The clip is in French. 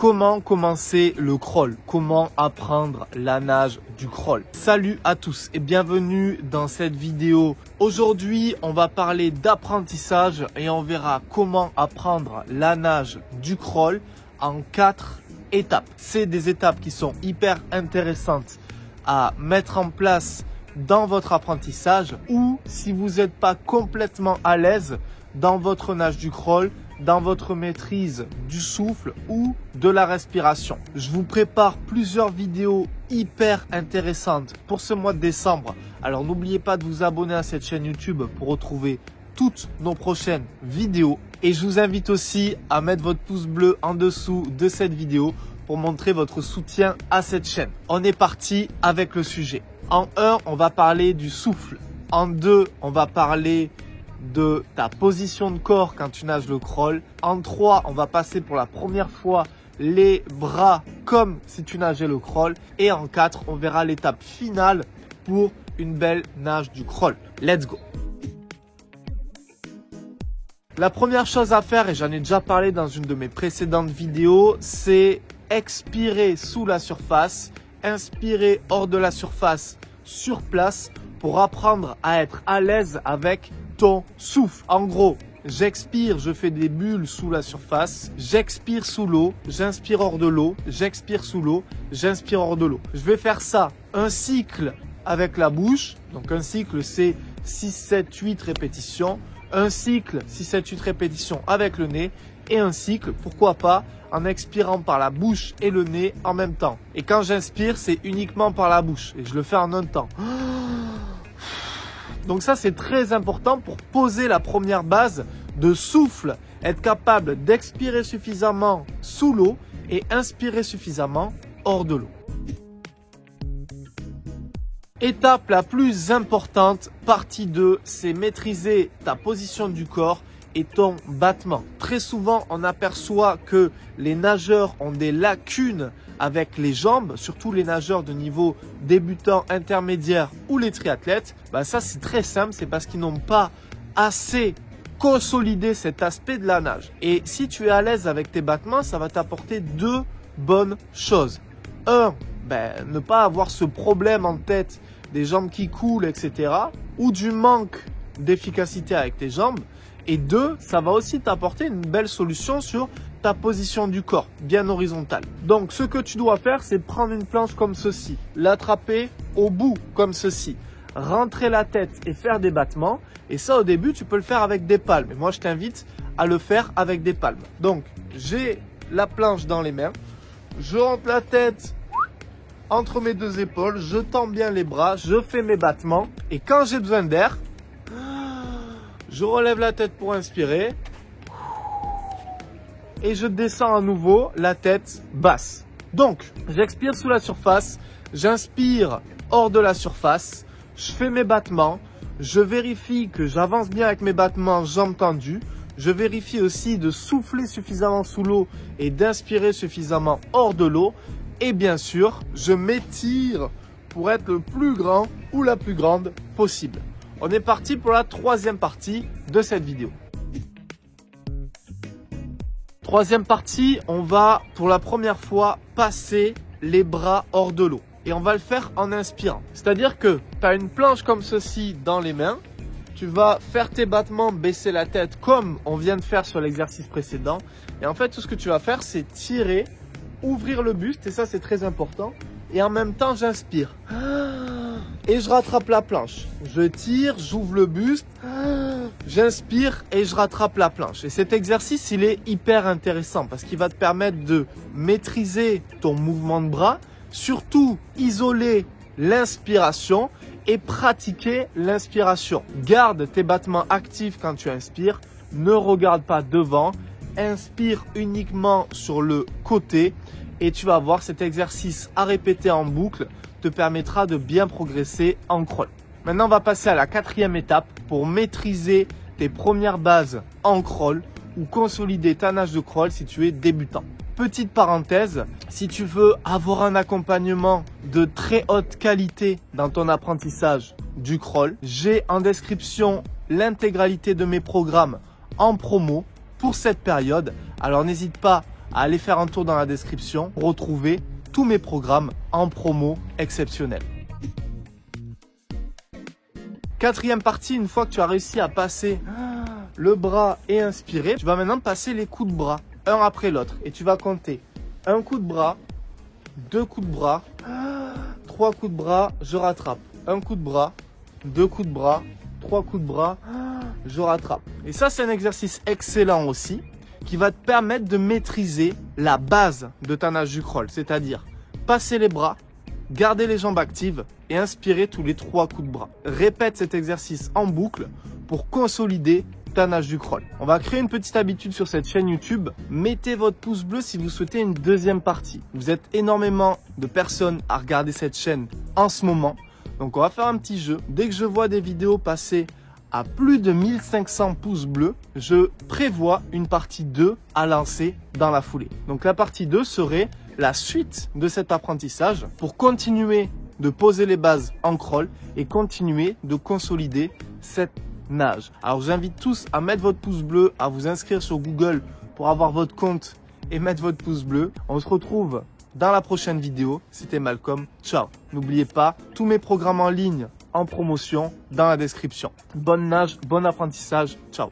Comment commencer le crawl? Comment apprendre la nage du crawl? Salut à tous et bienvenue dans cette vidéo. Aujourd'hui, on va parler d'apprentissage et on verra comment apprendre la nage du crawl en 4 étapes. C'est des étapes qui sont hyper intéressantes à mettre en place dans votre apprentissage ou si vous n'êtes pas complètement à l'aise dans votre nage du crawl, dans votre maîtrise du souffle ou de la respiration. Je vous prépare plusieurs vidéos hyper intéressantes pour ce mois de décembre. Alors n'oubliez pas de vous abonner à cette chaîne YouTube pour retrouver toutes nos prochaines vidéos. Et je vous invite aussi à mettre votre pouce bleu en dessous de cette vidéo pour montrer votre soutien à cette chaîne. On est parti avec le sujet. En 1, on va parler du souffle. En 2, on va parler de ta position de corps quand tu nages le crawl. En 3, on va passer pour la première fois les bras comme si tu nageais le crawl. Et en 4, on verra l'étape finale pour une belle nage du crawl. Let's go! La première chose à faire, et j'en ai déjà parlé dans une de mes précédentes vidéos, c'est expirer sous la surface, inspirer hors de la surface sur place pour apprendre à être à l'aise avec ton souffle. En gros, j'expire, je fais des bulles sous la surface, j'expire sous l'eau, j'inspire hors de l'eau, j'expire sous l'eau, j'inspire hors de l'eau. Je vais faire ça un cycle avec la bouche. Donc un cycle, c'est 6, 7, 8 répétitions. Un cycle, 6, 7, 8 répétitions avec le nez. Et un cycle, pourquoi pas, en expirant par la bouche et le nez en même temps. Et quand j'inspire, c'est uniquement par la bouche. Et je le fais en un temps. Donc ça, c'est très important pour poser la première base de souffle. Être capable d'expirer suffisamment sous l'eau et inspirer suffisamment hors de l'eau. Étape la plus importante, partie 2, c'est maîtriser ta position du corps et ton battement. Très souvent, on aperçoit que les nageurs ont des lacunes avec les jambes, surtout les nageurs de niveau débutant, intermédiaire ou les triathlètes. Ça, c'est très simple, c'est parce qu'ils n'ont pas assez consolidé cet aspect de la nage. Et si tu es à l'aise avec tes battements, ça va t'apporter 2 bonnes choses. 1, ne pas avoir ce problème en tête des jambes qui coulent, etc. ou du manque d'efficacité avec tes jambes. Et 2, ça va aussi t'apporter une belle solution sur ta position du corps, bien horizontale. Donc, ce que tu dois faire, c'est prendre une planche comme ceci, l'attraper au bout comme ceci, rentrer la tête et faire des battements. Et ça, au début, tu peux le faire avec des palmes. Et moi, je t'invite à le faire avec des palmes. Donc, j'ai la planche dans les mains, je rentre la tête entre mes 2 épaules, je tends bien les bras, je fais mes battements. Et quand j'ai besoin d'air, je relève la tête pour inspirer et je descends à nouveau la tête basse. Donc, j'expire sous la surface, j'inspire hors de la surface, je fais mes battements, je vérifie que j'avance bien avec mes battements, jambes tendues. Je vérifie aussi de souffler suffisamment sous l'eau et d'inspirer suffisamment hors de l'eau. Et bien sûr, je m'étire pour être le plus grand ou la plus grande possible. On est parti pour la 3e partie de cette vidéo. 3e partie, on va pour la première fois passer les bras hors de l'eau. Et on va le faire en inspirant. C'est-à-dire que tu as une planche comme ceci dans les mains. Tu vas faire tes battements, baisser la tête comme on vient de faire sur l'exercice précédent. Et en fait, tout ce que tu vas faire, c'est tirer, ouvrir le buste. Et ça, c'est très important. Et en même temps, j'inspire. Et je rattrape la planche. Je tire, j'ouvre le buste, j'inspire et je rattrape la planche. Et cet exercice, il est hyper intéressant parce qu'il va te permettre de maîtriser ton mouvement de bras, surtout isoler l'inspiration et pratiquer l'inspiration. Garde tes battements actifs quand tu inspires, ne regarde pas devant, inspire uniquement sur le côté et tu vas voir cet exercice à répéter en boucle te permettra de bien progresser en crawl. Maintenant, on va passer à la 4e étape pour maîtriser tes premières bases en crawl ou consolider ta nage de crawl si tu es débutant. Petite parenthèse, si tu veux avoir un accompagnement de très haute qualité dans ton apprentissage du crawl, j'ai en description l'intégralité de mes programmes en promo pour cette période. Alors n'hésite pas à aller faire un tour dans la description pour retrouver tous mes programmes en promo exceptionnels. Quatrième partie, une fois que tu as réussi à passer le bras et inspirer, tu vas maintenant passer les coups de bras, un après l'autre. Et tu vas compter un coup de bras, deux coups de bras, trois coups de bras, je rattrape. Un coup de bras, deux coups de bras, trois coups de bras, je rattrape. Et ça, c'est un exercice excellent aussi qui va te permettre de maîtriser la base de ta nage du crawl. C'est-à-dire passer les bras, garder les jambes actives et inspirer tous les 3 coups de bras. Répète cet exercice en boucle pour consolider ta nage du crawl. On va créer une petite habitude sur cette chaîne YouTube. Mettez votre pouce bleu si vous souhaitez une deuxième partie. Vous êtes énormément de personnes à regarder cette chaîne en ce moment. Donc on va faire un petit jeu. Dès que je vois des vidéos passer à plus de 1500 pouces bleus, je prévois une partie 2 à lancer dans la foulée. Donc la partie 2 serait la suite de cet apprentissage pour continuer de poser les bases en crawl et continuer de consolider cette nage. Alors j'invite tous à mettre votre pouce bleu, à vous inscrire sur Google pour avoir votre compte et mettre votre pouce bleu. On se retrouve dans la prochaine vidéo. C'était Malcolm. Ciao. N'oubliez pas, tous mes programmes en ligne en promotion dans la description. Bonne nage, bon apprentissage. Ciao.